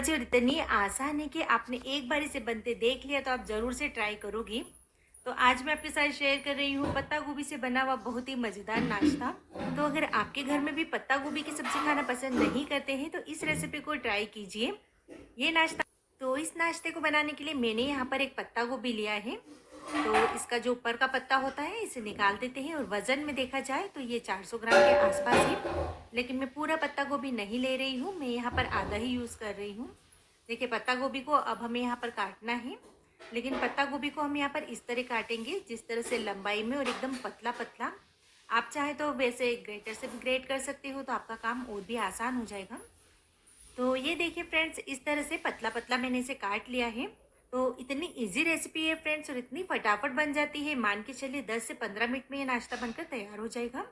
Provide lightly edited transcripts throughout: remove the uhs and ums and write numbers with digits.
Simple सी और इतनी आसान है कि आपने एक बार इसे बनते देख लिया तो आप ज़रूर से ट्राई करोगी। तो आज मैं आपके साथ शेयर कर रही हूँ पत्ता गोभी से बना हुआ बहुत ही मज़ेदार नाश्ता। तो अगर आपके घर में भी पत्ता गोभी की सब्ज़ी खाना पसंद नहीं करते हैं तो इस रेसिपी को ट्राई कीजिए। ये नाश्ता तो इस नाश्ते को बनाने के लिए मैंने यहाँ पर एक पत्ता गोभी लिया है। तो इसका जो ऊपर का पत्ता होता है इसे निकाल देते हैं और वज़न में देखा जाए तो ये 400 ग्राम के आसपास है। लेकिन मैं पूरा पत्ता गोभी नहीं ले रही हूँ, मैं यहाँ पर आधा ही यूज़ कर रही हूँ। देखिए पत्ता गोभी को अब हमें यहाँ पर काटना है, लेकिन पत्ता गोभी को हम यहाँ पर इस तरह काटेंगे जिस तरह से लंबाई में और एकदम पतला पतला। आप चाहे तो वैसे ग्रेटर से भी ग्रेट कर सकते हो तो आपका काम और भी आसान हो जाएगा। तो ये देखिए फ्रेंड्स, इस तरह से पतला पतला मैंने इसे काट लिया है। तो इतनी इजी रेसिपी है फ्रेंड्स और इतनी फटाफट बन जाती है, मान के चलिए 10 से 15 मिनट में ये नाश्ता बनकर तैयार हो जाएगा।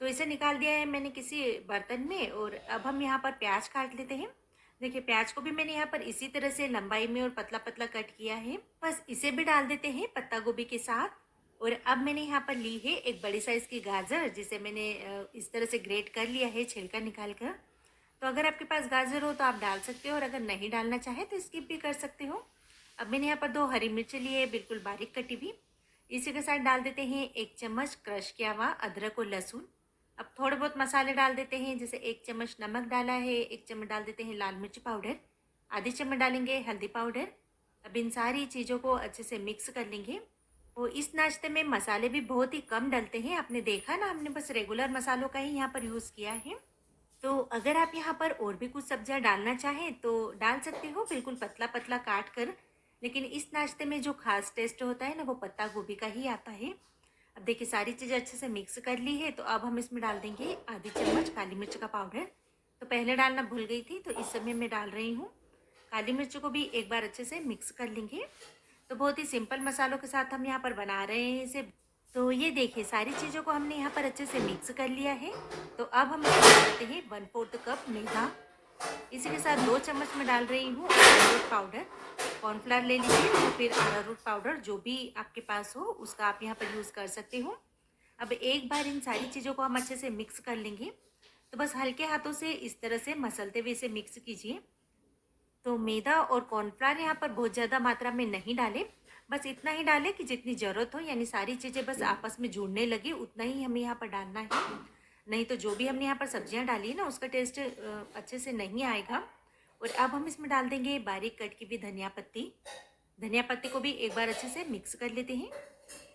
तो इसे निकाल दिया है मैंने किसी बर्तन में और अब हम यहाँ पर प्याज काट लेते हैं। देखिए प्याज को भी मैंने यहाँ पर इसी तरह से लंबाई में और पतला पतला कट किया है। बस इसे भी डाल देते हैं पत्ता गोभी के साथ। और अब मैंने यहाँ पर ली है एक बड़ी साइज़ की गाजर, जिसे मैंने इस तरह से ग्रेट कर लिया है छिलका निकाल कर। तो अगर आपके पास गाजर हो तो आप डाल सकते हो और अगर नहीं डालना चाहे तो स्किप भी कर सकते हो। अब मैंने यहाँ पर 2 हरी मिर्च ली है बिल्कुल बारीक कटी हुई। इसी के साथ डाल देते हैं 1 चम्मच क्रश किया हुआ अदरक और लहसुन। अब थोड़े बहुत मसाले डाल देते हैं, जैसे 1 चम्मच नमक डाला है, 1 चम्मच डाल देते हैं लाल मिर्च पाउडर, आधी चम्मच डालेंगे हल्दी पाउडर। अब इन सारी चीज़ों को अच्छे से मिक्स कर लेंगे। और इस नाश्ते में मसाले भी बहुत ही कम डलते हैं, आपने देखा ना, हमने बस रेगुलर मसालों का ही यहाँ पर यूज़ किया है। तो अगर आप यहाँ पर और भी कुछ सब्जियाँ डालना चाहें तो डाल सकते हो, बिल्कुल पतला पतला काट कर। लेकिन इस नाश्ते में जो खास टेस्ट होता है ना, वो पत्ता गोभी का ही आता है। अब देखिए सारी चीज़ें अच्छे से मिक्स कर ली है, तो अब हम इसमें डाल देंगे आधी चम्मच काली मिर्च का पाउडर। तो पहले डालना भूल गई थी, तो इस समय मैं डाल रही हूँ। काली मिर्च को भी एक बार अच्छे से मिक्स कर लेंगे। तो बहुत ही सिंपल मसालों के साथ हम यहाँ पर बना रहे हैं इसे। तो ये देखिए सारी चीज़ों को हमने यहाँ पर अच्छे से मिक्स कर लिया है। तो अब हम इसमें डाल देते हैं 1/4 कप मैदा। इसी के साथ 2 चम्मच में डाल रही हूँ अरारोट पाउडर। कॉर्नफ्लावर ले लीजिए या फिर अरारोट पाउडर, जो भी आपके पास हो उसका आप यहाँ पर यूज़ कर सकते हो। अब एक बार इन सारी चीज़ों को हम अच्छे से मिक्स कर लेंगे। तो बस हल्के हाथों से इस तरह से मसलते हुए इसे मिक्स कीजिए। तो मैदा और कॉर्नफ्लावर यहाँ पर बहुत ज़्यादा मात्रा में नहीं डालें, बस इतना ही डालें कि जितनी ज़रूरत हो, यानी सारी चीज़ें बस आपस में जुड़ने लगी उतना ही हमें यहाँ पर डालना है। नहीं तो जो भी हमने यहाँ पर सब्जियाँ डाली है ना, उसका टेस्ट अच्छे से नहीं आएगा। और अब हम इसमें डाल देंगे बारीक कट की हुई धनिया पत्ती। धनिया पत्ती को भी एक बार अच्छे से मिक्स कर लेते हैं।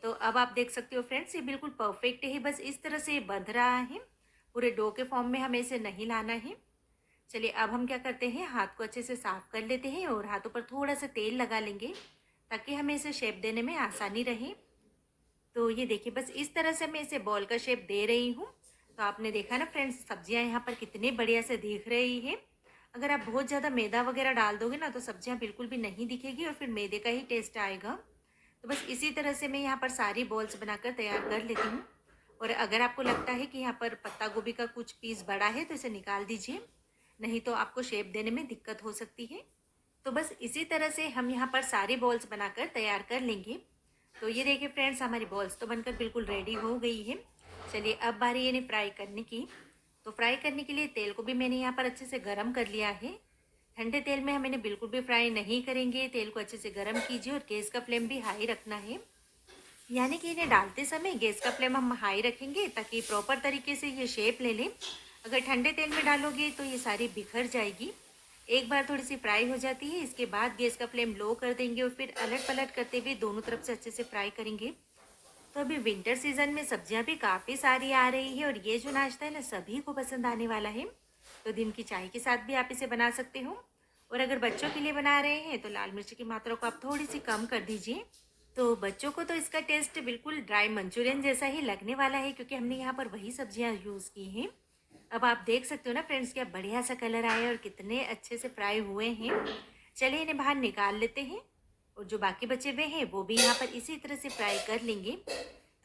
तो अब आप देख सकते हो फ्रेंड्स, ये बिल्कुल परफेक्ट है, बस इस तरह से बंध रहा है। पूरे डो के फॉर्म में हमें इसे नहीं लाना है। चलिए अब हम क्या करते हैं, हाथ को अच्छे से साफ कर लेते हैं और हाथों पर थोड़ा सा तेल लगा लेंगे ताकि हमें इसे शेप देने में आसानी रहे। तो ये देखिए बस इस तरह से मैं इसे बॉल का शेप दे रही हूँ। तो आपने देखा ना फ्रेंड्स, सब्जियाँ यहाँ पर कितने बढ़िया से दिख रही है। अगर आप बहुत ज़्यादा मैदा वगैरह डाल दोगे ना तो सब्जियाँ बिल्कुल भी नहीं दिखेगी और फिर मैदे का ही टेस्ट आएगा। तो बस इसी तरह से मैं यहाँ पर सारी बॉल्स बनाकर तैयार कर लेती हूँ। और अगर आपको लगता है कि यहाँ पर पत्ता गोभी का कुछ पीस बड़ा है तो इसे निकाल दीजिए, नहीं तो आपको शेप देने में दिक्कत हो सकती है। तो बस इसी तरह से हम यहाँ पर सारी बॉल्स बनाकर तैयार कर लेंगे। तो ये देखिए फ्रेंड्स, हमारी बॉल्स तो बनकर बिल्कुल रेडी हो गई है। चलिए अब बारी है इन्हें फ्राई करने की। तो फ्राई करने के लिए तेल को भी मैंने यहाँ पर अच्छे से गर्म कर लिया है। ठंडे तेल में हम इन्हें बिल्कुल भी फ्राई नहीं करेंगे, तेल को अच्छे से गर्म कीजिए और गैस का फ्लेम भी हाई रखना है। यानी कि इन्हें डालते समय गैस का फ्लेम हम हाई रखेंगे ताकि प्रॉपर तरीके से ये शेप ले लें। अगर ठंडे तेल में डालोगे तो ये सारी बिखर जाएगी। एक बार थोड़ी सी फ्राई हो जाती है, इसके बाद गैस का फ्लेम लो कर देंगे और फिर अलट पलट करते हुए दोनों तरफ से अच्छे से फ्राई करेंगे। तो अभी विंटर सीजन में सब्जियां भी काफ़ी सारी आ रही है और ये जो नाश्ता है ना, सभी को पसंद आने वाला है। तो दिन की चाय के साथ भी आप इसे बना सकते हो। और अगर बच्चों के लिए बना रहे हैं तो लाल मिर्च की मात्रा को आप थोड़ी सी कम कर दीजिए। तो बच्चों को तो इसका टेस्ट बिल्कुल ड्राई मंचूरियन जैसा ही लगने वाला है, क्योंकि हमने यहाँ पर वही सब्जियाँ यूज़ की हैं। अब आप देख सकते हो ना फ्रेंड्स, क्या बढ़िया सा कलर आया है और कितने अच्छे से फ्राई हुए हैं। चलिए इन्हें बाहर निकाल लेते हैं और जो बाकी बचे हुए हैं वो भी यहाँ पर इसी तरह से फ्राई कर लेंगे।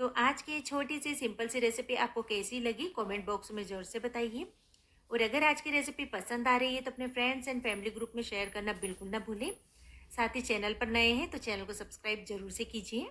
तो आज की छोटी सी सिंपल सी रेसिपी आपको कैसी लगी, कमेंट बॉक्स में ज़रूर से बताइए। और अगर आज की रेसिपी पसंद आ रही है तो अपने फ्रेंड्स एंड फैमिली ग्रुप में शेयर करना बिल्कुल ना भूलें। साथ ही चैनल पर नए हैं तो चैनल को सब्सक्राइब जरूर से कीजिए।